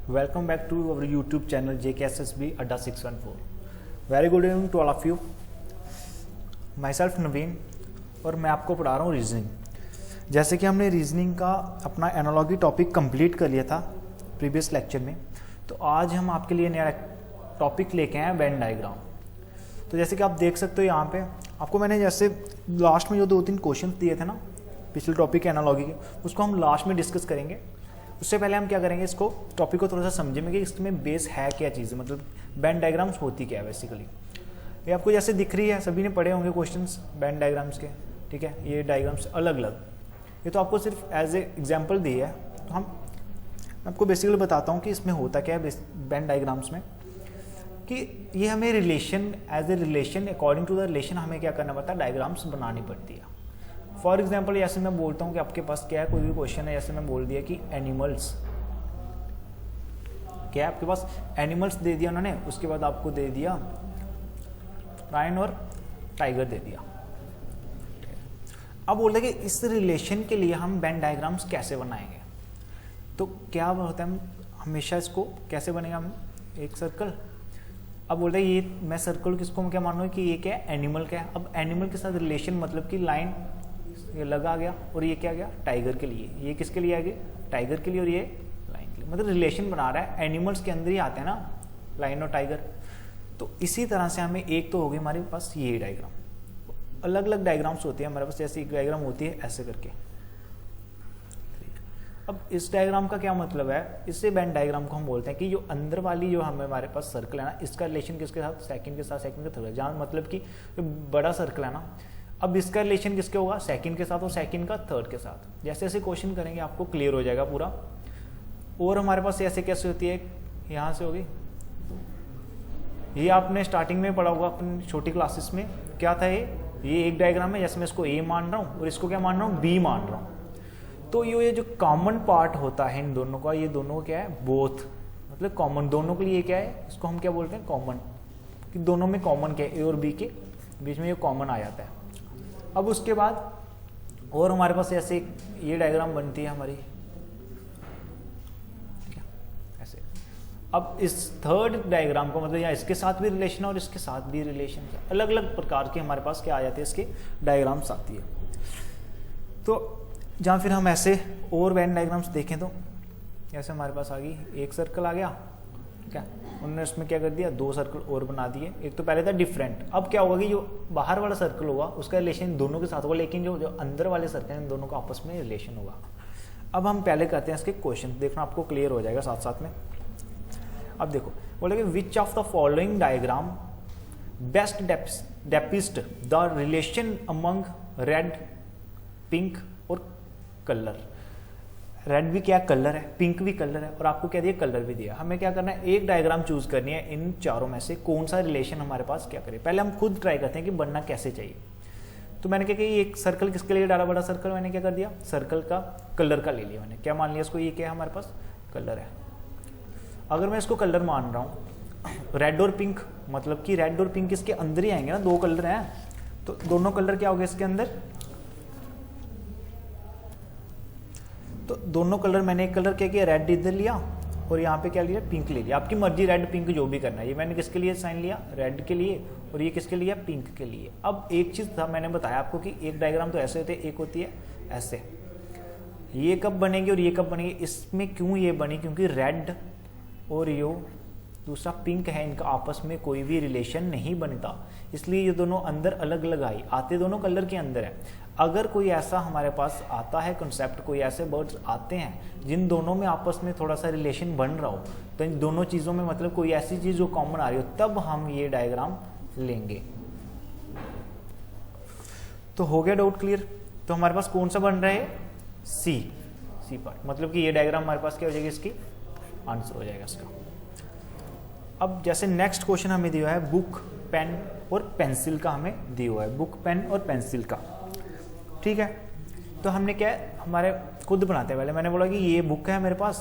Welcome back to our YouTube channel JKSSB Adda 614. Very good evening to all of you. Myself नवीन और मैं आपको पढ़ा रहा हूँ रीजनिंग। जैसे कि हमने रीजनिंग का अपना एनालॉजी टॉपिक कंप्लीट कर लिया था प्रीवियस लेक्चर में, तो आज हम आपके लिए नया टॉपिक लेके आए हैं वेन डायग्राम। तो जैसे कि आप देख सकते हो यहाँ पे आपको मैंने जैसे लास्ट में जो 2-3 क्वेश्चन दिए थे ना पिछले टॉपिक के एनालॉजी के, उसको हम लास्ट में डिस्कस करेंगे। उससे पहले हम क्या करेंगे, इसको टॉपिक को थोड़ा सा समझेंगे कि इसमें बेस है क्या चीज़, मतलब वेन डायग्राम्स होती क्या है बेसिकली। ये आपको जैसे दिख रही है, सभी ने पढ़े होंगे क्वेश्चंस वेन डायग्राम्स के, ठीक है। ये डायग्राम्स अलग अलग, ये तो आपको सिर्फ एज ए एग्जांपल दी है। तो हम आपको बेसिकली बताता हूँ कि इसमें होता क्या है वेन डायग्राम्स में, कि ये हमें relation as a relation according to the relation हमें क्या करना पड़ता है, डायग्राम्स बनानी पड़ती है। फॉर एग्जाम्पल जैसे मैं बोलता हूँ कि आपके पास क्या है, कोई भी क्वेश्चन है, जैसे मैं बोल दिया कि एनिमल्स, क्या है आपके पास एनिमल्स दे दिया उन्होंने, उसके बाद आपको दे दिया लायन और टाइगर दे दिया। अब बोलते हैं कि इस रिलेशन के लिए हम वेन डायग्राम्स कैसे बनाएंगे। तो क्या होता है, हमेशा इसको कैसे बनेगा, हम एक सर्कल। अब बोलते हैं ये मैं सर्कल किसको क्या मान रहा हूँ कि ये क्या है, एनिमल का है। अब एनिमल के साथ रिलेशन मतलब कि लाइन ये लगा गया, और ये क्या गया टाइगर के लिए, ये किसके लिए आ गया टाइगर के लिए, और ये लाइन के लिए, मतलब रिलेशन बना रहा है। एनिमल्स के अंदर ही आते हैं ना लाइन और टाइगर। तो इसी तरह से हमें एक तो होगी हमारे पास ये डायग्राम, अलग अलग डायग्राम्स होती है हमारे पास। जैसे एक डायग्राम होती है ऐसे करके। अब इस डायग्राम का क्या मतलब है, इससे वेन डायग्राम को हम बोलते हैं कि जो अंदर वाली जो हमारे पास सर्कल है ना, इसका रिलेशन किसके साथ, सेकंड के साथ, सेकंड के थर्ड, जहाँ मतलब कि बड़ा सर्कल है ना, अब इसका रिलेशन किसके होगा, सेकंड के साथ, और सेकंड का थर्ड के साथ। जैसे जैसे क्वेश्चन करेंगे आपको क्लियर हो जाएगा पूरा। और हमारे पास ऐसे कैसे होती है, यहाँ से होगी, ये आपने स्टार्टिंग में पढ़ा होगा अपनी छोटी क्लासेस में। क्या था ये एक डायग्राम है, जैसे मैं इसको ए मान रहा हूँ और इसको क्या मान रहा हूँ, बी मान रहा हूँ। तो ये जो कॉमन पार्ट होता है इन दोनों का, ये दोनों क्या है, बोथ, मतलब कॉमन, दोनों के लिए क्या है, इसको हम क्या बोलते हैं, कॉमन, कि दोनों में कॉमन क्या है, ए और बी के बीच में ये कॉमन आ जाता है। अब उसके बाद और हमारे पास ऐसे ये डायग्राम बनती है हमारी ऐसे। अब इस थर्ड डायग्राम को मतलब यहाँ इसके साथ भी रिलेशन और इसके साथ भी रिलेशन, अलग अलग प्रकार के हमारे पास क्या आ जाते हैं, इसके डायग्राम्स आती है। तो जहाँ फिर हम ऐसे और वेन डायग्राम्स देखें तो ऐसे हमारे पास आ गई, एक सर्कल आ गया, क्या उन्होंने उसमें क्या कर दिया, 2 सर्कल और बना दिए। एक तो पहले था डिफरेंट, अब क्या होगा कि जो बाहर वाला सर्कल होगा उसका रिलेशन दोनों के साथ होगा, लेकिन जो अंदर वाले सर्कल हैं दोनों का आपस में रिलेशन होगा। अब हम पहले करते हैं इसके क्वेश्चन, देखना आपको क्लियर हो जाएगा साथ साथ में। अब देखो बोलेगे which of the following diagram best depicts the relation among red, pink और कलर। रेड भी क्या कलर है, पिंक भी कलर है, और आपको क्या दिया, कलर भी दिया। हमें क्या करना है, एक डायग्राम चूज करनी है इन चारों में से, कौन सा रिलेशन हमारे पास क्या करे। पहले हम खुद ट्राई करते हैं कि बनना कैसे चाहिए। तो मैंने क्या किया, एक सर्कल किसके लिए डाला, बड़ा सर्कल, मैंने क्या कर दिया, सर्कल का कलर का ले लिया। मैंने क्या मान लिया इसको, ये क्या है हमारे पास, कलर है। अगर मैं इसको कलर मान रहा हूँ रेड और पिंक, मतलब कि रेड और पिंक इसके अंदर ही आएंगे ना, 2 कलर हैं, तो दोनों कलर क्या हो गए इसके अंदर। तो दोनों कलर, मैंने एक कलर क्या किया, रेड इधर लिया और यहाँ पे क्या लिया, पिंक ले लिया। आपकी मर्जी, रेड पिंक जो भी करना है। ये मैंने किसके लिए साइन लिया, रेड के लिए, और ये किसके लिए, पिंक के लिए। अब एक चीज था, मैंने बताया आपको कि एक डायग्राम तो ऐसे होते हैं, एक होती है ऐसे। ये कब बनेगी और ये कब बनेगी, इसमें क्यों ये बनी, क्योंकि रेड और यो दूसरा पिंक है, इनका आपस में कोई भी रिलेशन नहीं बनता, इसलिए ये दोनों अंदर अलग अलग आई, आते दोनों कलर के अंदर है। अगर कोई ऐसा हमारे पास आता है कंसेप्ट, कोई ऐसे वर्ड्स आते हैं जिन दोनों में आपस में थोड़ा सा रिलेशन बन रहा हो, तो इन दोनों चीज़ों में मतलब कोई ऐसी चीज़ जो कॉमन आ रही हो, तब हम ये डायग्राम लेंगे। तो हो गया डाउट क्लियर। तो हमारे पास कौन सा बन रहा है, सी पार्ट, मतलब कि ये डायग्राम हमारे पास क्या हो जाएगी, इसकी आंसर हो जाएगा इसका। अब जैसे नेक्स्ट क्वेश्चन हमें दिया है बुक, पेन और पेंसिल का, हमें दिया हुआ है बुक, पेन और पेंसिल का, ठीक है। तो हमने क्या है, हमारे खुद बनाते हैं। पहले मैंने बोला कि ये बुक है मेरे पास,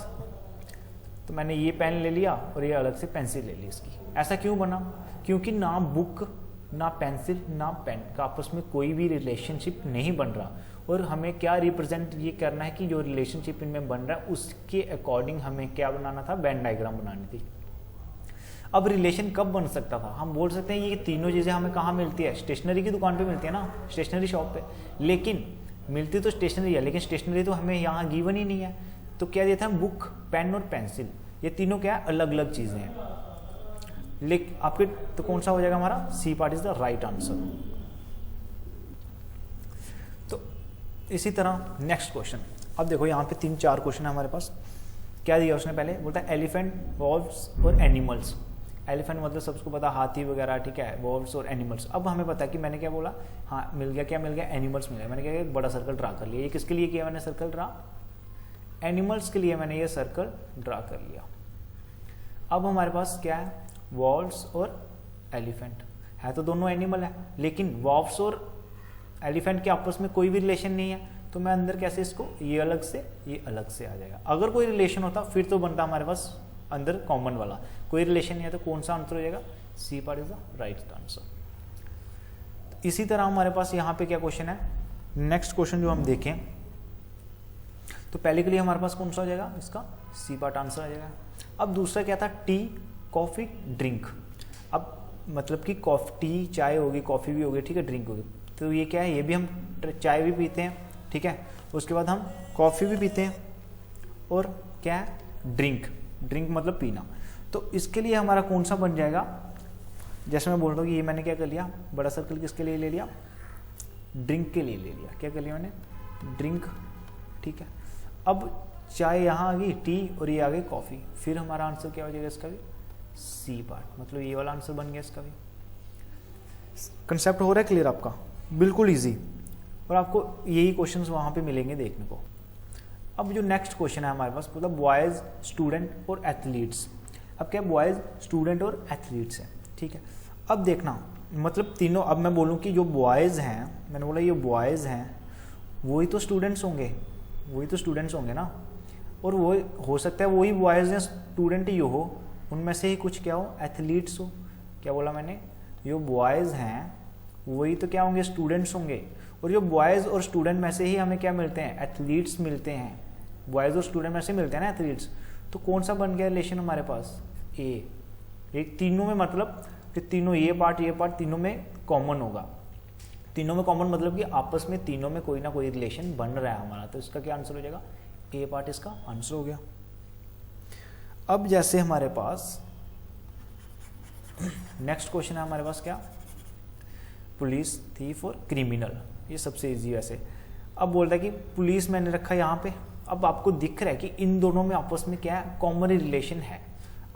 तो मैंने ये पेन ले लिया और ये अलग से पेंसिल ले ली इसकी। ऐसा क्यों बना, क्योंकि ना बुक ना पेंसिल ना पेन का आपस में कोई भी रिलेशनशिप नहीं बन रहा, और हमें क्या रिप्रेजेंट ये करना है कि जो रिलेशनशिप इनमें बन रहा है उसके अकॉर्डिंग हमें क्या बनाना था, वेन डायग्राम बनानी थी। अब रिलेशन कब बन सकता था, हम बोल सकते हैं ये तीनों चीज़ें हमें कहाँ मिलती है, स्टेशनरी की दुकान पे मिलती है ना, स्टेशनरी शॉप पे, लेकिन मिलती तो स्टेशनरी है, लेकिन स्टेशनरी तो हमें यहाँ गिवन ही नहीं है, तो क्या देता है, बुक, पेन और पेंसिल, ये तीनों क्या है, अलग अलग चीज़ें हैं। लेकिन आपके तो कौन सा हो जाएगा हमारा, C part is the right answer. तो इसी तरह नेक्स्ट क्वेश्चन, अब देखो यहाँ पे 3-4 क्वेश्चन है हमारे पास। क्या दिया उसने, पहले बोलता है एलिफेंट, वॉल्व्स और एनिमल्स। एलिफेंट मतलब सबको पता, हाथी वगैरह, ठीक है, वॉल्व्स और एनिमल्स। अब हमें पता है कि मैंने क्या बोला, हाँ मिल गया, क्या मिल गया, एनिमल्स मिला। मैंने क्या किया, एक बड़ा सर्कल ड्रा कर लिया। ये किसके लिए किया मैंने सर्कल ड्रा, एनिमल्स के लिए मैंने ये सर्कल ड्रा कर लिया। अब हमारे पास क्या है, वॉल्व्स और एलिफेंट है, तो दोनों एनिमल है, लेकिन वॉल्व्स और एलिफेंट के आपस में कोई भी रिलेशन नहीं है, तो मैं अंदर कैसे इसको, ये अलग से ये अलग से आ जाएगा। अगर कोई रिलेशन होता फिर तो बनता हमारे पास अंदर कॉमन वाला, कोई रिलेशन नहीं है तो कौन सा आंसर हो जाएगा, C part is the right answer. इसी तरह हमारे पास यहाँ पे क्या क्वेश्चन है, नेक्स्ट क्वेश्चन जो हम देखें, तो पहले के लिए हमारे पास कौन सा हो जाएगा, इसका सी पार्ट आंसर आ जाएगा। अब दूसरा क्या था, टी, कॉफी, ड्रिंक। अब मतलब कि टी, चाय होगी, कॉफी भी होगी, ठीक है, ड्रिंक होगी। तो ये क्या है, ये भी हम चाय भी पीते हैं, ठीक है, उसके बाद हम कॉफी भी पीते हैं, और क्या है, ड्रिंक, ड्रिंक मतलब पीना। तो इसके लिए हमारा कौन सा बन जाएगा, जैसे मैं बोल रहा हूँ कि ये मैंने क्या कर लिया, बड़ा सर्कल किसके लिए ले लिया, ड्रिंक के लिए ले लिया। क्या कर लिया मैंने, ड्रिंक, ठीक है। अब चाय यहाँ आ गई, टी, और ये आ गई कॉफ़ी, फिर हमारा आंसर क्या हो जाएगा इसका भी, सी पार्ट, मतलब ये वाला आंसर बन गया इसका भी। कंसेप्ट हो रहा है क्लियर आपका, बिल्कुल इजी, और आपको यही क्वेश्चंस वहाँ पे मिलेंगे देखने को। अब जो नेक्स्ट क्वेश्चन है हमारे पास, मतलब बॉयज़, स्टूडेंट और एथलीट्स। अब क्या बॉयज़, स्टूडेंट और एथलीट्स है, ठीक है। अब देखना, मतलब तीनों, अब मैं बोलूँ कि जो बॉयज़ हैं, मैंने बोला ये बॉयज़ हैं, वही तो स्टूडेंट्स होंगे, वही तो स्टूडेंट्स होंगे ना, और वो हो सकता है वही बॉयज़ या स्टूडेंट ही हो, उनमें से ही कुछ क्या हो, एथलीट्स हो। क्या बोला मैंने, जो बॉयज़ हैं वही तो क्या होंगे, स्टूडेंट्स होंगे, और जो बॉयज़ और स्टूडेंट में से ही हमें क्या मिलते हैं, एथलीट्स मिलते हैं। बॉयज़ और स्टूडेंट में से मिलते हैं ना एथलीट्स, तो कौन सा बन गया रिलेशन हमारे पास, ए। एक तीनों में मतलब कि तीनों, ये पार्ट तीनों में कॉमन होगा। तीनों में कॉमन मतलब कि आपस में तीनों में कोई ना कोई रिलेशन बन रहा है हमारा, तो इसका क्या आंसर हो जाएगा, ए पार्ट इसका आंसर हो गया। अब जैसे हमारे पास नेक्स्ट क्वेश्चन है हमारे पास, क्या, पुलिस, थीफ और क्रिमिनल। ये सबसे इजी वैसे। अब बोलता है कि पुलिस मैंने रखा यहाँ पे, अब आपको दिख रहा है कि इन दोनों में आपस में क्या है, कॉमन रिलेशन है।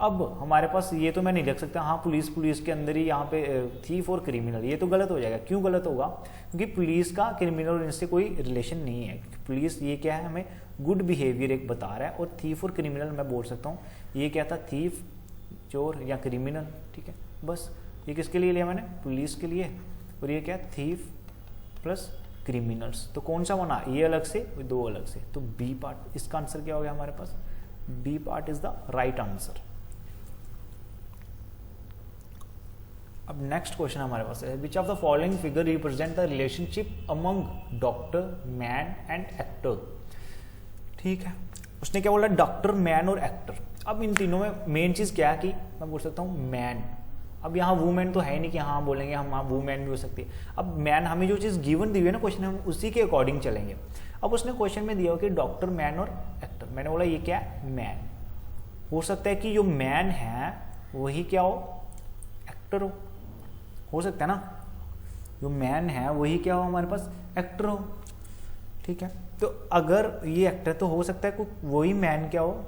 अब हमारे पास ये तो मैं नहीं रख सकता, हाँ पुलिस के अंदर ही यहाँ पे थीफ और क्रिमिनल, ये तो गलत हो जाएगा। क्यों गलत होगा, क्योंकि पुलिस का क्रिमिनल इनसे कोई रिलेशन नहीं है। पुलिस ये क्या है, हमें गुड बिहेवियर एक बता रहा है, और थीफ और क्रिमिनल मैं बोल सकता हूँ ये क्या था, थीफ, चोर या क्रिमिनल, ठीक है। बस ये किसके लिए लिया मैंने, पुलिस के लिए, और ये क्या, थीफ प्लस क्रिमिनल्स। तो कौन सा बना, ये अलग से, दो अलग से, तो बी पार्ट इसका आंसर क्या हो गया हमारे पास, B part is the right answer. अब नेक्स्ट क्वेश्चन हमारे पास है, which of the following figure represent the relationship among doctor, man and actor. ठीक है, उसने क्या बोला, डॉक्टर, मैन और एक्टर। अब इन तीनों में मेन चीज क्या है कि मैं बोल सकता हूँ मैन। अब यहाँ वुमेन तो है नहीं कि हाँ बोलेंगे हम, हाँ वुमेन भी हो सकती है। अब मैन, हमें जो चीज़ गिवन दी हुई है ना क्वेश्चन, हम उसी के अकॉर्डिंग चलेंगे। अब उसने क्वेश्चन में दिया हो कि डॉक्टर, मैन और एक्टर। मैंने बोला ये क्या है, मैन। हो सकता है कि जो मैन है वही क्या हो, एक्टर हो सकता है ना, जो मैन है वही क्या हो हमारे पास, एक्टर हो। ठीक है, तो अगर ये एक्टर तो हो सकता है वही मैन क्या हो,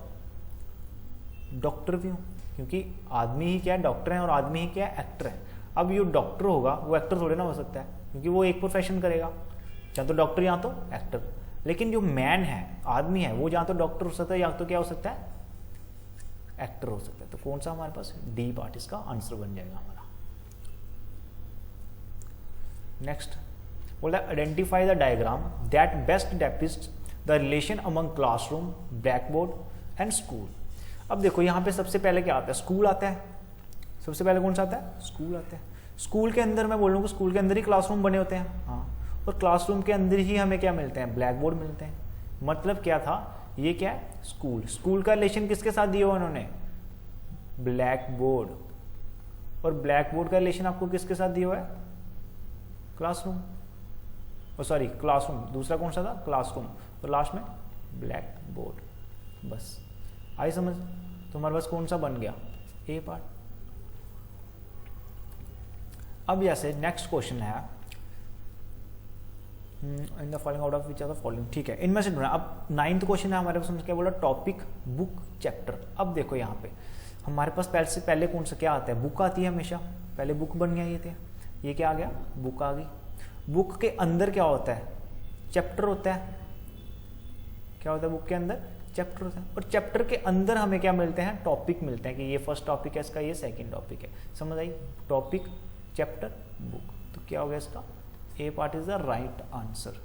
डॉक्टर भी हो, क्योंकि आदमी ही क्या है, डॉक्टर है, और आदमी ही क्या है, एक्टर है। अब ये डॉक्टर होगा वो एक्टर थोड़े ना हो सकता है, क्योंकि वो एक प्रोफेशन करेगा, या तो डॉक्टर या तो एक्टर। लेकिन जो मैन है, आदमी है, वो या तो डॉक्टर हो सकता है या तो क्या हो सकता है, एक्टर हो सकता है। तो कौन सा हमारे पास, डी पार्ट इसका आंसर बन जाएगा हमारा। नेक्स्ट बोला, identify the diagram that best depicts the relation among classroom, blackboard and school. अब देखो यहाँ पे सबसे पहले क्या आता है, स्कूल आता है। सबसे पहले कौन सा आता है, स्कूल आता है। स्कूल के अंदर मैं बोल रहा हूँ, स्कूल के अंदर ही क्लासरूम बने होते हैं, हाँ। और क्लासरूम के अंदर ही हमें क्या मिलते हैं, ब्लैक बोर्ड मिलते हैं। मतलब क्या था, ये क्या है, स्कूल। स्कूल का रिलेशन किसके साथ दिया हुआ उन्होंने, ब्लैक बोर्ड। और ब्लैक बोर्ड का रिलेशन आपको किसके साथ दिया हुआ है, क्लासरूम। सॉरी क्लासरूम, दूसरा कौन सा था, क्लासरूम, और लास्ट में ब्लैक बोर्ड। बस आई समझ। तो हमारे पास कौन सा बन गया, ए पार्ट। अब जैसे नेक्स्ट क्वेश्चन है, in the following out of which are the following, ठीक है, इनमें से ढूंढना। अब 9th क्वेश्चन है हमारे पास, क्या बोला, टॉपिक, बुक, चैप्टर। अब देखो यहाँ पे हमारे पास पहले कौन सा क्या आता है, बुक आती है हमेशा। पहले बुक बन गया, ये क्या आ गया, बुक आ गई। बुक के अंदर क्या होता है, चैप्टर होता है। क्या होता है बुक के अंदर, चैप्टर होता है। और चैप्टर के अंदर हमें क्या मिलते हैं, टॉपिक मिलते हैं कि ये फर्स्ट टॉपिक है इसका, ये सेकंड टॉपिक है। समझ आई, टॉपिक, चैप्टर, बुक। तो क्या हो गया इसका, A part is the right answer.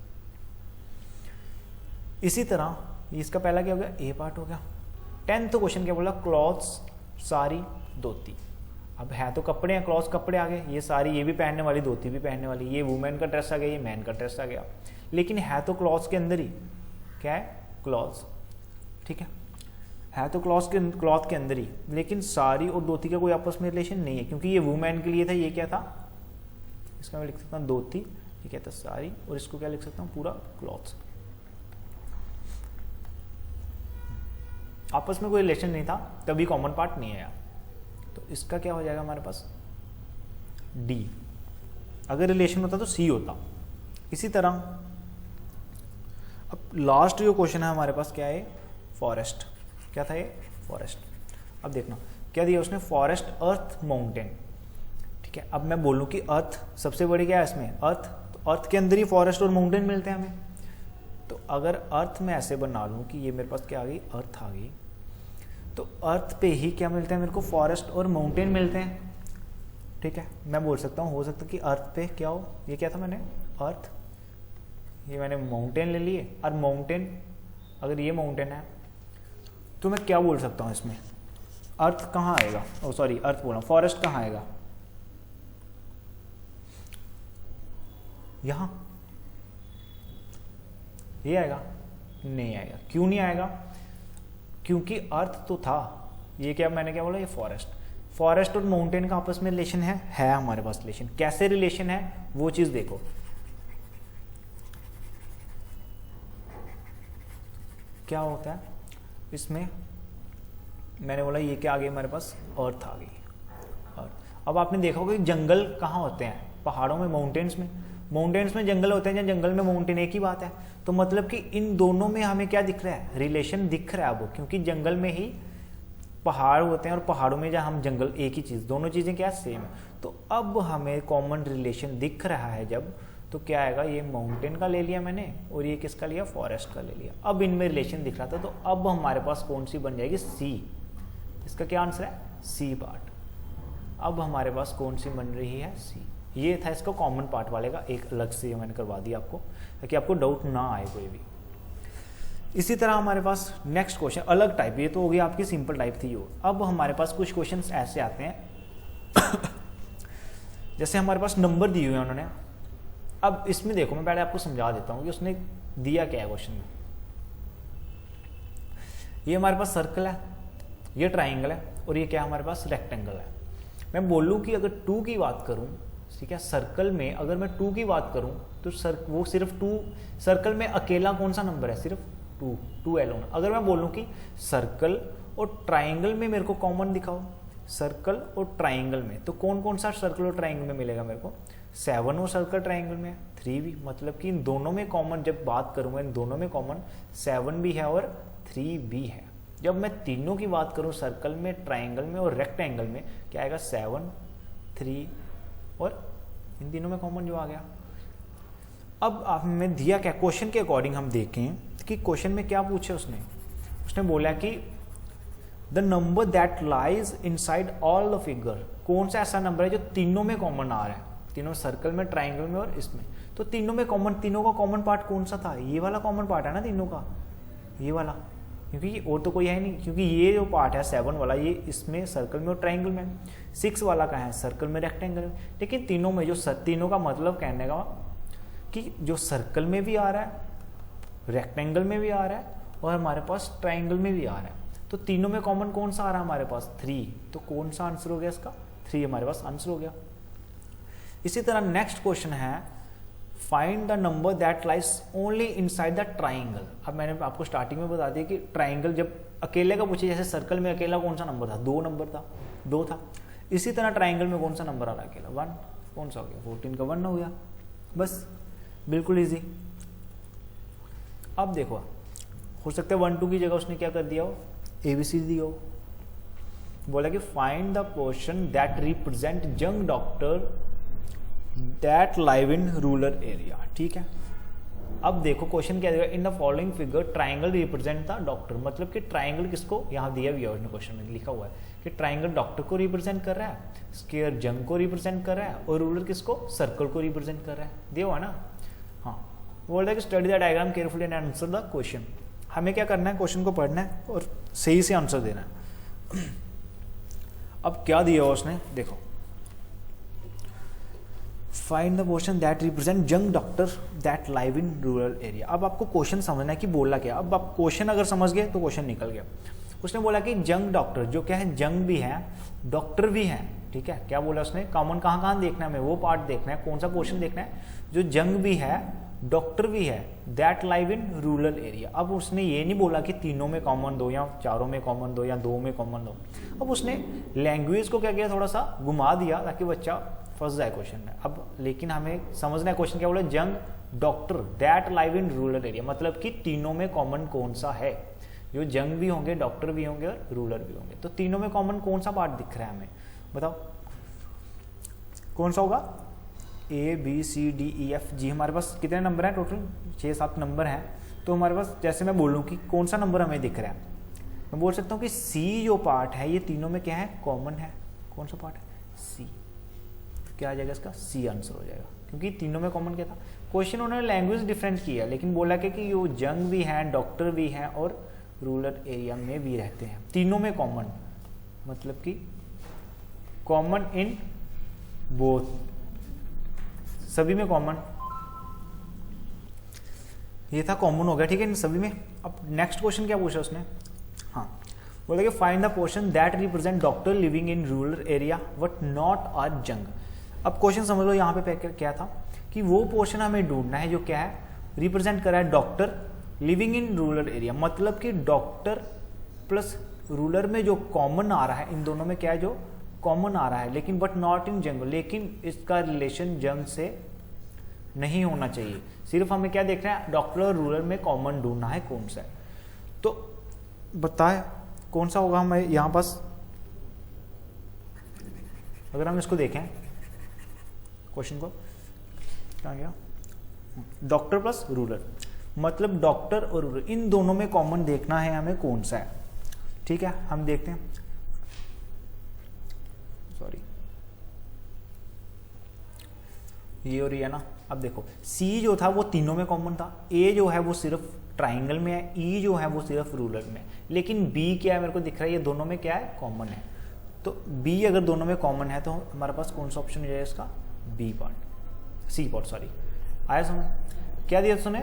इसी तरह इसका पहला क्या हो गया, ए पार्ट हो गया। 10th क्वेश्चन क्या बोला, क्लॉथ्स, साड़ी, धोती। अब है तो कपड़े हैं, क्लॉथ्स कपड़े आ गए, ये साड़ी ये भी पहनने वाली, धोती भी पहनने वाली, ये वुमेन का ड्रेस आ गया, ये मैन का ड्रेस आ गया। लेकिन है तो क्लॉथ्स के अंदर ही, क्या है, क्लॉथ्स, ठीक है तो क्लॉथ के अंदर ही। लेकिन साड़ी और धोती का कोई आपस में रिलेशन नहीं है, क्योंकि ये वुमेन के लिए था, ये क्या था, इसका मैं लिख सकता हूँ धोती, ये क्या था, साड़ी, और इसको क्या लिख सकता हूँ, पूरा क्लॉथ्स। आपस में कोई रिलेशन नहीं था, तभी कॉमन पार्ट नहीं आया। तो इसका क्या हो जाएगा हमारे पास, डी। अगर रिलेशन होता तो सी होता। इसी तरह अब लास्ट जो क्वेश्चन है हमारे पास क्या है, फॉरेस्ट। क्या था ये, फॉरेस्ट। अब देखना क्या दिया उसने, फॉरेस्ट, अर्थ, माउंटेन। ठीक है, अब मैं बोलूँ कि अर्थ सबसे बड़ी क्या है इसमें, अर्थ। तो अर्थ के अंदर ही फॉरेस्ट और माउंटेन मिलते हैं हमें। तो अगर अर्थ में ऐसे बना लूँ कि ये मेरे पास क्या आ गई, अर्थ आ गई, तो अर्थ पे ही क्या मिलते हैं मेरे को, फॉरेस्ट और माउंटेन मिलते हैं। ठीक है, मैं बोल सकता हूँ, हो सकता है कि अर्थ पे क्या हो, ये क्या था मैंने, अर्थ, ये मैंने माउंटेन ले लिए। और माउंटेन, अगर ये माउंटेन है तो मैं क्या बोल सकता हूँ इसमें, अर्थ कहाँ आएगा, ओ सॉरी अर्थ बोला, फॉरेस्ट कहाँ आएगा, यहाँ, ये आएगा, नहीं आएगा। क्यों नहीं आएगा, क्योंकि अर्थ तो था, ये क्या मैंने क्या बोला, ये फॉरेस्ट। फॉरेस्ट और माउंटेन का आपस में रिलेशन है हमारे पास रिलेशन। कैसे रिलेशन है वो चीज देखो। क्या होता है इसमें, मैंने बोला ये क्या आ गई हमारे पास, अर्थ आ गई, अर्थ। अब आपने देखा होगा कि जंगल कहाँ होते हैं, पहाड़ों में, माउंटेन्स में। माउंटेन्स में जंगल होते हैं, या जंगल में माउंटेन, एक ही बात है। तो मतलब कि इन दोनों में हमें क्या दिख रहा है, रिलेशन दिख रहा है अब, क्योंकि जंगल में ही पहाड़ होते हैं और पहाड़ों में जहाँ हम जंगल, एक ही चीज़, दोनों चीज़ें क्या सेम है। तो अब हमें कॉमन रिलेशन दिख रहा है जब, तो क्या आएगा, ये माउंटेन का ले लिया मैंने और ये किसका लिया, फॉरेस्ट का ले लिया। अब इनमें रिलेशन दिख रहा था, तो अब हमारे पास कौन सी बन जाएगी, सी। इसका क्या आंसर है, सी पार्ट। अब हमारे पास कौन सी बन रही है, सी। ये था इसका कॉमन पार्ट वाले का एक अलग से मैंने करवा दिया आपको, ताकि आपको डाउट ना आए कोई भी। इसी तरह हमारे पास नेक्स्ट क्वेश्चन अलग टाइप, ये तो हो गई आपकी सिंपल टाइप थी वो। अब हमारे पास कुछ क्वेश्चंस ऐसे आते हैं जैसे हमारे पास नंबर दिए हुए हैं उन्होंने। अब इसमें देखो, मैं पहले आपको समझा देता हूँ कि उसने दिया क्या है क्वेश्चन में। ये हमारे पास सर्कल है, ये ट्राइंगल है, और ये क्या हमारे पास रेक्टेंगल है। मैं बोलूँ कि अगर 2 की बात करूँ, ठीक है, सर्कल में अगर मैं 2 की बात करूं तो वो सिर्फ 2, सर्कल में अकेला कौन सा नंबर है, सिर्फ 2 एलोन। अगर मैं बोलूं कि सर्कल और ट्राइंगल में मेरे को कॉमन दिखाओ, सर्कल और ट्राइंगल में, तो कौन कौन सा सर्कल और ट्राइंगल में मिलेगा मेरे को, 7 और सर्कल ट्राइंगल में 3 भी। मतलब कि इन दोनों में कॉमन जब बात करूंगा, इन दोनों में कॉमन 7 भी है और 3 भी है। जब मैं तीनों की बात करूं, सर्कल में, ट्राइंगल में और रेक्टेंगल में, क्या आएगा, 7, 3 और इन तीनों में कॉमन जो आ गया। अब हमें दिया क्या, क्वेश्चन के अकॉर्डिंग हम देखें कि क्वेश्चन में क्या पूछे उसने बोला कि the number that lies inside all the figure, कौन सा ऐसा नंबर है जो तीनों में कॉमन आ रहा है, तीनों सर्कल में, ट्राइंगल में और इसमें। तो तीनों में कॉमन, तीनों का कॉमन पार्ट कौन सा था, ये वाला कॉमन पार्ट है ना तीनों का, ये वाला, क्योंकि और तो कोई है नहीं, क्योंकि ये जो पार्ट है 7 वाला, ये इसमें सर्कल में और ट्राइंगल में। 6 वाला कहाँ है, सर्कल में, रेक्टेंगल में। लेकिन तीनों में जो तीनों का मतलब कहने का कि जो सर्कल में भी आ रहा है, रेक्टेंगल में भी आ रहा है और हमारे पास ट्राइंगल में भी आ रहा है। तो तीनों में कॉमन कौन सा आ रहा है हमारे पास? 3। तो कौन सा आंसर हो गया इसका? 3 हमारे पास आंसर हो गया। इसी तरह नेक्स्ट क्वेश्चन है find the number that lies only inside the triangle. अब मैंने आपको स्टार्टिंग में बता दिया कि ट्राइंगल जब अकेले का पूछे, जैसे सर्कल में अकेला कौन सा नंबर था? 2 नंबर था, 2 था। इसी तरह ट्राइंगल में कौन सा नंबर आ रहा है अकेला? 1। कौन सा हो गया? 14 का 1 हो गया। बस बिल्कुल इजी। अब देखो, हो सकता है 1 2 की जगह उसने क्या कर दिया हो? ABC दिया हो। बोला कि find the portion that represent young doctor that live in rural area. ठीक है, अब देखो क्वेश्चन क्या देगा? इन the following figure triangle represent the doctor. मतलब कि ट्राइंगल किसको? यहाँ दिया भी है क्वेश्चन में, लिखा हुआ है कि ट्राइंगल डॉक्टर को रिप्रेजेंट कर रहा है, स्क्वायर जंग को रिप्रेजेंट कर रहा है और रूलर किसको? सर्कल को रिप्रेजेंट कर रहा है। दिया हुआ ना? हाँ, बोल रहा है कि study the diagram carefully and answer the question. हमें क्या करना है? क्वेश्चन को पढ़ना है और सही से आंसर देना है। अब क्या दिया हुआ उसने? देखो, find the portion that represent young doctor that live in rural area. अब आपको क्वेश्चन समझना है कि बोला क्या। अब आप क्वेश्चन अगर समझ गए तो क्वेश्चन निकल गया। उसने बोला कि यंग डॉक्टर, जो क्या है? यंग भी है, डॉक्टर भी है। ठीक है, क्या बोला उसने? कॉमन कहाँ कहाँ देखना है? हमें वो पार्ट देखना है, कौन सा पोर्शन देखना है जो यंग भी है, डॉक्टर भी है, that live in rural area. अब उसने ये नहीं बोला कि तीनों में कॉमन दो या चारों में कॉमन दो या 2 में कॉमन दो। अब उसने लैंग्वेज को क्या किया? थोड़ा सा घुमा दिया ताकि बच्चा फंस जाए क्वेश्चन में। अब लेकिन हमें समझना है क्वेश्चन क्या बोला? Young doctor that live in rural area, मतलब कि तीनों में कॉमन कौन सा है? जो यंग भी होंगे, डॉक्टर भी होंगे और रूरल भी होंगे। तो तीनों में कॉमन कौन सा पार्ट दिख रहा है हमें? बताओ कौन सा होगा? ABCDEFG। हमारे पास कितने नंबर हैं टोटल? 6-7 नंबर हैं। तो हमारे पास, जैसे मैं बोलूँ कि कौन सा नंबर हमें दिख रहा है, मैं बोल सकता हूँ कि C जो पार्ट है ये तीनों में क्या है? कॉमन है। कौन सा पार्ट है? C। तो क्या आ जाएगा इसका? C आंसर हो जाएगा, क्योंकि तीनों में कॉमन क्या था? क्वेश्चन उन्होंने लैंग्वेज डिफरेंट किया, लेकिन बोला कि वो यंग भी हैं, डॉक्टर भी हैं और रूरल एरिया में भी रहते हैं। तीनों में कॉमन, मतलब कि कॉमन इन बोथ, सभी में कॉमन। ये था कॉमन हो गया। ठीक है, इन सभी में। अब नेक्स्ट क्वेश्चन क्या पूछा उसने? हाँ, बोला कि find the portion that represent doctor living in rural area but not are young. अब क्वेश्चन समझ लो, यहाँ पे क्या था कि वो पोर्शन हमें ढूंढना है जो क्या है? रिप्रेजेंट कर रहा है doctor living in rural area. मतलब कि डॉक्टर प्लस रूरल में जो कॉमन आ रहा है, इन दोनों में क्या है जो कॉमन आ रहा है, लेकिन बट नॉट इन जंग, लेकिन इसका रिलेशन जंग से नहीं होना चाहिए। सिर्फ हमें क्या देखना है? डॉक्टर और रूरल में कॉमन ढूंढना है कौन सा है। तो बताए कौन सा होगा हमें यहाँ पास? अगर हम इसको देखें क्वेश्चन को, क्या गया? डॉक्टर प्लस रूरल, मतलब डॉक्टर और रूरल इन दोनों में कॉमन देखना है हमें कौन सा है। ठीक है, हम देखते हैं। सॉरी, ये और ये ना। अब देखो, C जो था वो तीनों में कॉमन था, A जो है वो सिर्फ ट्राइंगल में है, E जो है वो सिर्फ रूरल में, लेकिन B क्या है? मेरे को दिख रहा है ये दोनों में क्या है? कॉमन है। तो B अगर दोनों में कॉमन है तो हमारे पास कौन सा ऑप्शन हो जाएगा इसका? B part, C part, sorry. आया समझ? क्या दिया सुने?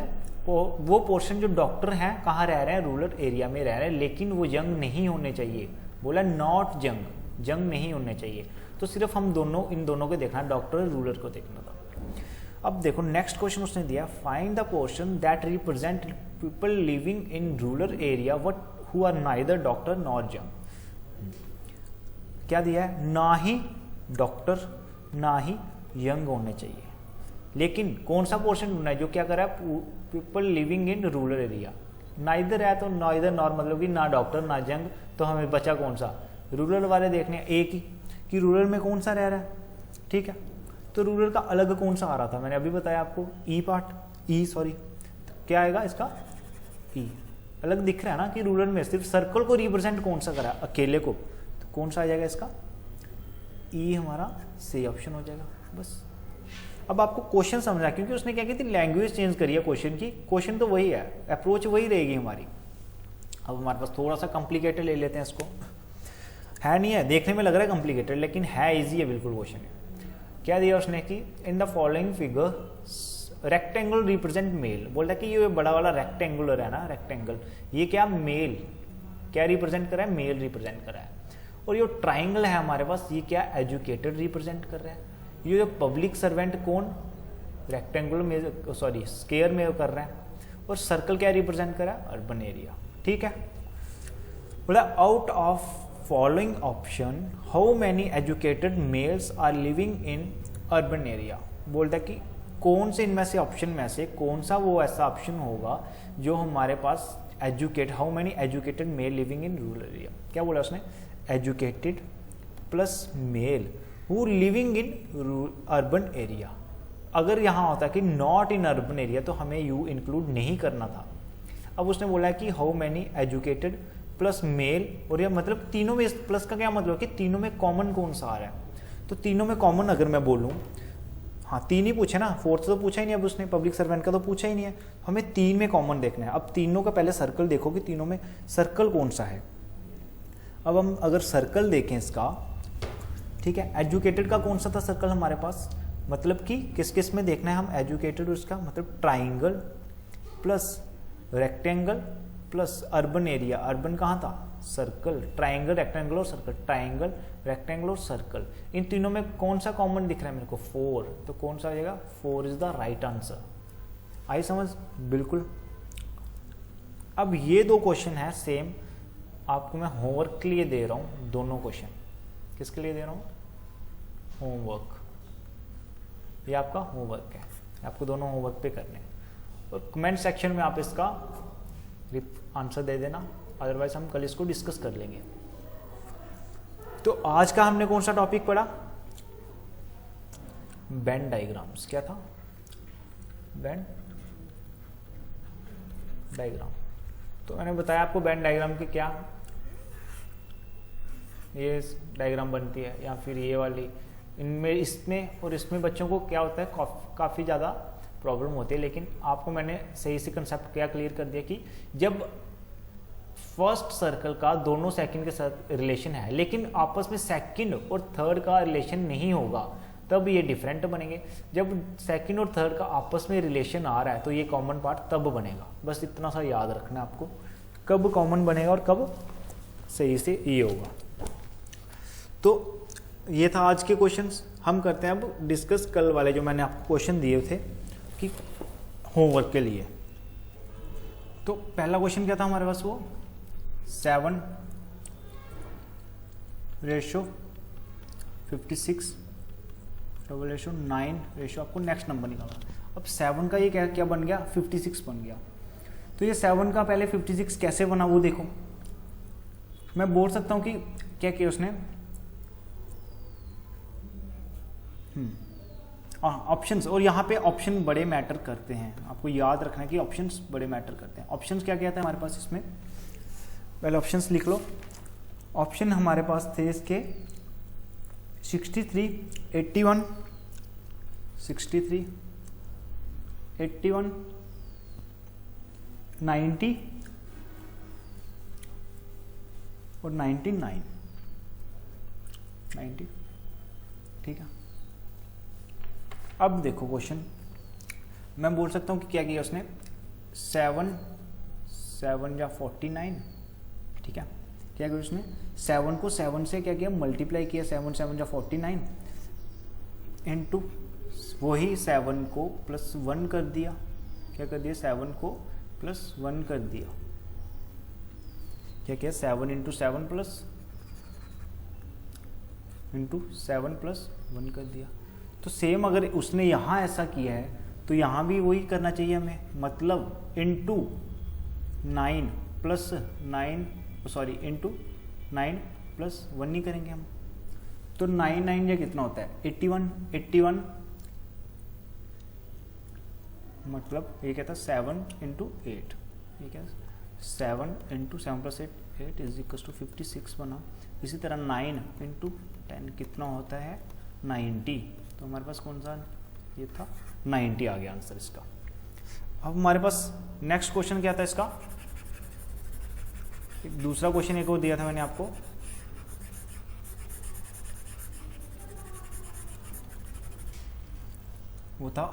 वो पोर्शन जो डॉक्टर हैं कहाँ रह रहे हैं? रूरल एरिया में रह रहे हैं, लेकिन वो यंग नहीं होने चाहिए। बोला नॉट यंग, जंग नहीं होने चाहिए। तो सिर्फ हम दोनों, इन दोनों को देखना, डॉक्टर और रूरल को देखना था। अब देखो नेक्स्ट क्वेश्चन उसने दिया, find the portion that represent people living in rural area but who are neither doctor nor young. क्या दिया है? ना ही डॉक्टर ना ही यंग होने चाहिए, लेकिन कौन सा पोर्शन ढूंढना है जो क्या कर रहा है? People living in rural area. Neither है तो नाइदर नॉर, मतलब कि ना डॉक्टर ना यंग, तो हमें बचा कौन सा? रूरल वाले देखने हैं एक ही कि रूरल में कौन सा रह रहा है। ठीक है, तो रूरल का अलग कौन सा आ रहा था? मैंने अभी बताया आपको, ई पार्ट, ई सॉरी, क्या आएगा इसका? ई। अलग दिख रहा है ना कि रूरल में सिर्फ सर्कल को रिप्रेजेंट कौन सा करा? अकेले को। तो कौन सा आ जाएगा इसका? ई हमारा सही ऑप्शन हो जाएगा। बस अब आपको क्वेश्चन समझना, क्योंकि उसने क्या की थी? लैंग्वेज चेंज करी है क्वेश्चन की। क्वेश्चन तो वही है, अप्रोच वही रहेगी हमारी। अब हमारे पास थोड़ा सा कॉम्प्लिकेटेड ले लेते हैं इसको। है नहीं है, देखने में लग रहा है कॉम्प्लिकेटेड, लेकिन है इजी है बिल्कुल क्वेश्चन। क्या दिया उसने कि in the following figure rectangle represent male, बोल रहा है कि ये बड़ा वाला रेक्टेंगुलर है ना, रेक्टेंगल, ये क्या मेल, क्या रिप्रेजेंट कर रहा है, मेल रिप्रेजेंट कर रहा है। और ये ट्राइंगल है हमारे पास, ये क्या एजुकेटेड रिप्रेजेंट कर रहा है। ये जो पब्लिक सर्वेंट कौन, रेक्टेंगुलर में, सॉरी स्क्वायर में कर रहा है। और सर्कल क्या रिप्रेजेंट कर रहा है, अर्बन एरिया। ठीक है, बोला out of following option how many educated males are living in urban area. बोलता है कि कौन से इनमें से ऑप्शन में से कौन सा वो ऐसा ऑप्शन होगा जो हमारे पास educate, how many educated male living in rural area. क्या बोला उसने, educated plus male who living in urban area. अगर यहाँ होता कि नॉट इन अर्बन एरिया तो हमें यू इंक्लूड नहीं करना था। अब उसने बोला कि how many educated plus male, और यह मतलब तीनों में, प्लस का क्या मतलब कि तीनों में कॉमन कौन सा आ रहा है। तो तीनों में कॉमन अगर मैं बोलूँ, हाँ तीन ही पूछे ना, फोर्थ तो पूछा ही नहीं अब उसने, पब्लिक सर्वेंट का तो पूछा ही नहीं है, हमें तीन में कॉमन देखना है। अब तीनों का पहले सर्कल देखो कि तीनों में सर्कल कौन सा है। अब हम अगर सर्कल देखें इसका, ठीक है, एजुकेटेड का कौन सा था सर्कल हमारे पास, मतलब कि किस किस में देखना है हम एजुकेटेड, उसका मतलब triangle plus rectangle plus urban area. Urban कहाँ था, सर्कल, ट्राइंगल रेक्टेंगल और सर्कल, ट्राइंगल रेक्टेंगल और सर्कल। इन तीनों में कौन सा कॉमन दिख रहा है मेरे को, 4, तो कौन सा आ जाएगा, 4 इज द राइट आंसर। आई समझ, बिल्कुल। अब ये दो क्वेश्चन है सेम, आपको मैं होमवर्क के लिए दे रहा हूँ दोनों क्वेश्चन। किसके लिए दे रहा हूँ, होमवर्क, ये आपका होमवर्क है, आपको दोनों होमवर्क पे करने हैं। और कमेंट सेक्शन में आप इसका आंसर दे देना, अदरवाइज हम कल इसको डिस्कस कर लेंगे। तो आज का हमने कौन सा टॉपिक पढ़ा, वेन डायग्राम्स। क्या था, वेन डायग्राम। तो मैंने बताया आपको वेन डायग्राम के क्या, ये डायग्राम बनती है या फिर ये वाली, इनमें, इसमें और इसमें बच्चों को क्या होता है, काफ़ी ज़्यादा प्रॉब्लम होती है। लेकिन आपको मैंने सही से कंसेप्ट क्या क्लियर कर दिया कि जब फर्स्ट सर्कल का दोनों सेकंड के साथ रिलेशन है लेकिन आपस में सेकंड और थर्ड का रिलेशन नहीं होगा, तब ये डिफरेंट बनेंगे। जब सेकंड और थर्ड का आपस में रिलेशन आ रहा है तो ये कॉमन पार्ट तब बनेगा। बस इतना सा याद रखना है आपको, कब कॉमन बनेगा और कब सही से ये होगा। तो ये था आज के क्वेश्चंस। हम करते हैं अब डिस्कस कल वाले जो मैंने आपको क्वेश्चन दिए थे कि होमवर्क के लिए। तो पहला क्वेश्चन क्या था हमारे पास, वो 7:56 डबल रेशो 9 रेशो, आपको नेक्स्ट नंबर निकालना। अब 7 का ये क्या बन गया, 56 बन गया। तो ये 7 का पहले 56 कैसे बना वो देखो। मैं बोल सकता हूँ कि क्या किया उसने, ऑप्शंस, और यहाँ पे ऑप्शन बड़े मैटर करते हैं, आपको याद रखना है कि ऑप्शंस बड़े मैटर करते हैं। ऑप्शंस क्या क्या था हमारे पास इसमें, पहले ऑप्शंस लिख लो। ऑप्शन हमारे पास थे इसके 63, 81, 63, 81, 90 और 99, 90। ठीक है, अब देखो क्वेश्चन, मैं बोल सकता हूँ कि क्या किया उसने, 7 या 49। ठीक है, क्या किया उसने, 7 को 7 से क्या किया, मल्टीप्लाई किया, 7 या 49 इनटू वही 7 को प्लस 1 कर दिया। क्या कर दिया, 7 को प्लस 1 कर दिया। क्या किया, 7 इंटू 7 प्लस इंटू 7 प्लस 1 कर दिया। तो सेम अगर उसने यहाँ ऐसा किया है तो यहाँ भी वही करना चाहिए हमें, मतलब into 9 plus 9, sorry into 9 plus 1 नहीं करेंगे हम। तो 9 ये कितना होता है, 81, मतलब ये कहता है 7 इंटू 8, ठीक है, 7 into 7 plus 8 is equal to 56 बना। इसी तरह 9 इंटू 10 कितना होता है, 90। तो हमारे पास कौन सा ये था, 90 आ गया आंसर इसका। अब हमारे पास नेक्स्ट क्वेश्चन क्या था इसका, एक दूसरा क्वेश्चन एक और दिया था मैंने आपको, वो था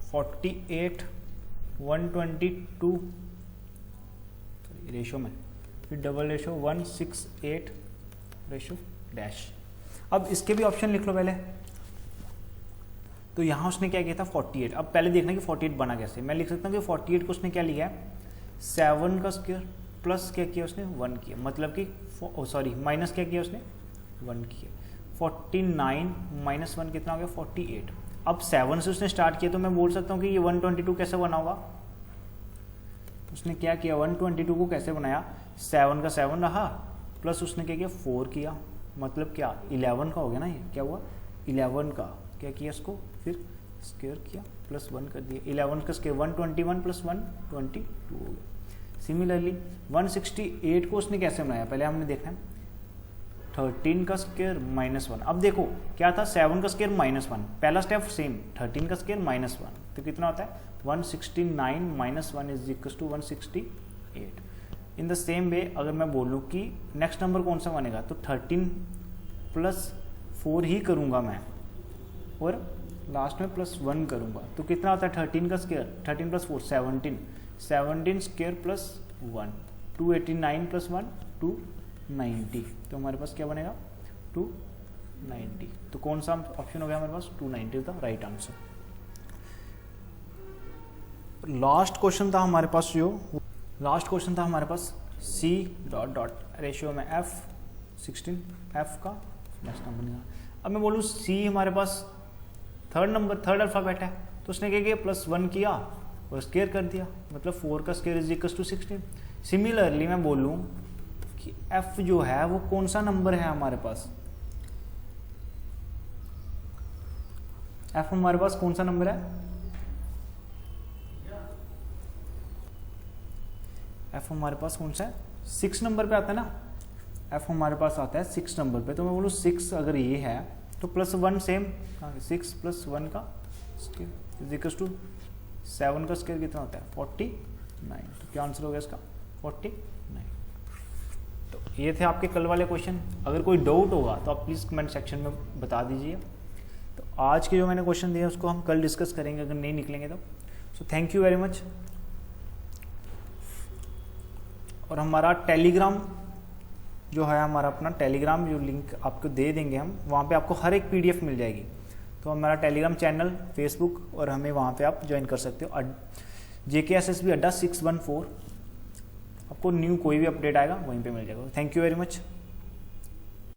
48 122 रेशो में, फिर डबल रेशो 168 रेशो डैश। अब इसके भी ऑप्शन लिख लो पहले। तो यहाँ उसने क्या किया था 48। अब पहले देखना कि 48 बना कैसे। मैं लिख सकता हूँ कि 48 को उसने क्या लिया है 7 का स्क्वायर प्लस क्या किया उसने 1 किया, मतलब कि सॉरी माइनस क्या किया उसने 1 किया। 49 माइनस 1 कितना हो गया 48। अब 7 से उसने स्टार्ट किया तो मैं बोल सकता हूँ कि ये 122 कैसे बना होगा। उसने क्या किया 122 को कैसे बनाया, 7 का 7 रहा प्लस उसने क्या किया 4 किया, मतलब क्या 11 का हो गया ना। ये क्या हुआ 11 का क्या किया इसको फिर स्क्वायर किया प्लस 1 कर दिया। 11 का स्क्वायर 121 प्लस 122 हो गया। सिमिलरली 168 को उसने कैसे बनाया, पहले हमने देखना है 13 का स्क्वायर माइनस 1। अब देखो क्या था 7 का स्क्वायर माइनस 1, पहला स्टेप सेम 13 का स्क्वायर माइनस 1, तो कितना होता है 169 minus 1 is equal to 168। In the same way अगर मैं बोलूँ कि नेक्स्ट नंबर कौन सा बनेगा तो 13 प्लस 4 ही करूँगा मैं और लास्ट में प्लस 1 करूँगा, तो कितना होता है 13 का square 13 plus 4 17 square plus 1 289 plus 1 290, तो हमारे पास क्या बनेगा 290। तो कौन सा ऑप्शन हो गया हमारे पास 290 is the right answer. Last question था हमारे पास C डॉट डॉट रेशियो में F16 F का नेक्स्ट नंबर निकाला। अब मैं बोलूँ C हमारे पास थर्ड अल्फाबेट है, तो उसने क्या किया प्लस 1 किया और स्क्वायर कर दिया, मतलब 4 का square is equal to 16। Similarly मैं बोलूँ कि F जो है वो कौन सा नंबर है हमारे पास, F हमारे पास कौन सा नंबर है, F हमारे पास कौन सा है 6 नंबर पे आता है ना, F हमारे पास आता है 6 नंबर पे। तो मैं बोलूँ 6 अगर ये है तो प्लस 1 सेम 6 प्लस 1 का स्क्वायर इज इक्वल टू 7 का स्क्वायर कितना होता है 49। तो क्या आंसर हो गया इसका 49। तो ये थे आपके कल वाले क्वेश्चन। अगर कोई डाउट होगा तो आप प्लीज़ कमेंट सेक्शन में बता दीजिए। तो आज के जो मैंने क्वेश्चन दिए उसको हम कल डिस्कस करेंगे अगर नहीं निकलेंगे तो। So thank you very much. और हमारा टेलीग्राम जो है, हमारा अपना टेलीग्राम जो लिंक आपको दे देंगे हम, वहाँ पे आपको हर एक PDF मिल जाएगी। तो हमारा टेलीग्राम चैनल फेसबुक और हमें वहाँ पे आप ज्वाइन कर सकते हो। JKSSB अड्डा 614, आपको न्यू कोई भी अपडेट आएगा वहीं पे मिल जाएगा। Thank you very much.